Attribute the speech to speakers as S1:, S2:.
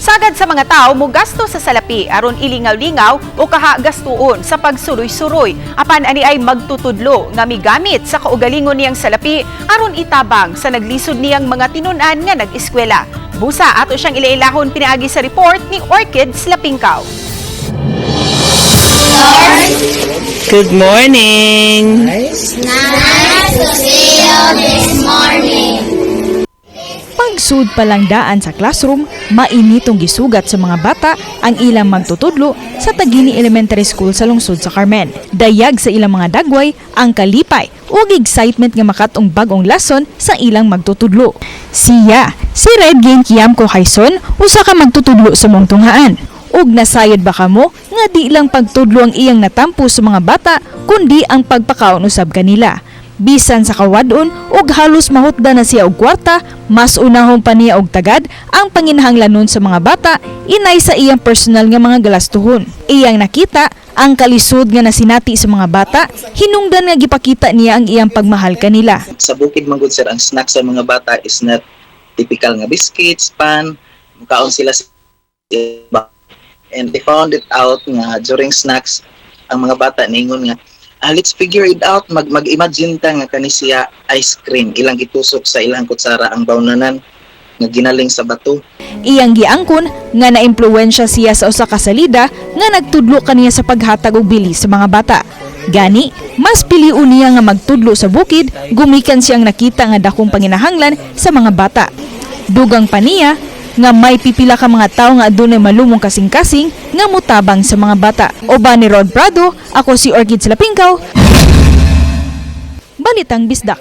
S1: Sagad sa mga tao mo gasto sa salapi aron ilingaw-lingaw o kaha gastuon sa pagsuroy-suroy. Apan ani ay magtutudlo nga migamit sa kaugalingon niyang salapi aron itabang sa naglisod niyang mga tinun-an nga nag-eskwela. Busa ato siyang ilailahon pinaagi sa report ni Orchid Slapingkaw.
S2: Good morning!
S3: Nice to see you this morning.
S4: Pagsud pa lang daan sa classroom, mainitong gisugat sa mga bata ang ilang magtutudlo sa Tagini Elementary School sa lungsod sa Carmen. Dayag sa ilang mga dagway ang kalipay ug excitement nga makatong bagong lason sa ilang magtutudlo. Siya, si Redgain Kiamko Hayson, usa ka magtutudlo sa mong tunghaan. Ug nasayod ba kamo nga di lang pagtudlo ang iyang natampo sa mga bata kundi ang pagpakaon usab kanila. Bisan sa kawadon ug halos mahutda na siya og kwarta, mas unahon pa niya og tagad ang panginahanglanon sa mga bata inay sa iyang personal nga mga galastuhon. Iyang nakita ang kalisod nga nasinati sa mga bata, hinungdan nga gipakita niya ang iyang pagmahal kanila.
S5: Sa bukid man gud sir, ang snack sa mga bata is not typical nga biscuits, pan, mukaon sila sa and they found it out nga during snacks ang mga bata ningon nga let's figure it out, mag-imagine ta nga kani siya ice cream, ilang gitusok sa ilang kutsara ang bawnanan nga ginaling sa bato.
S4: Iyang giangkon nga naimpluwensya siya sa usa ka salida nga nagtudlo kaniya sa paghatag og bili sa mga bata. Gani, mas piliun niya nga magtudlo sa bukid gumikan siyang nakita nga dakong panginahanglan sa mga bata. Dugang pa niya nga may pipila ka mga tao nga adunay malumong kasing-kasing nga mutabang sa mga bata. Oba ni Rod Prado, ako si Orchid Slapingkaw. Balitang Bisdak.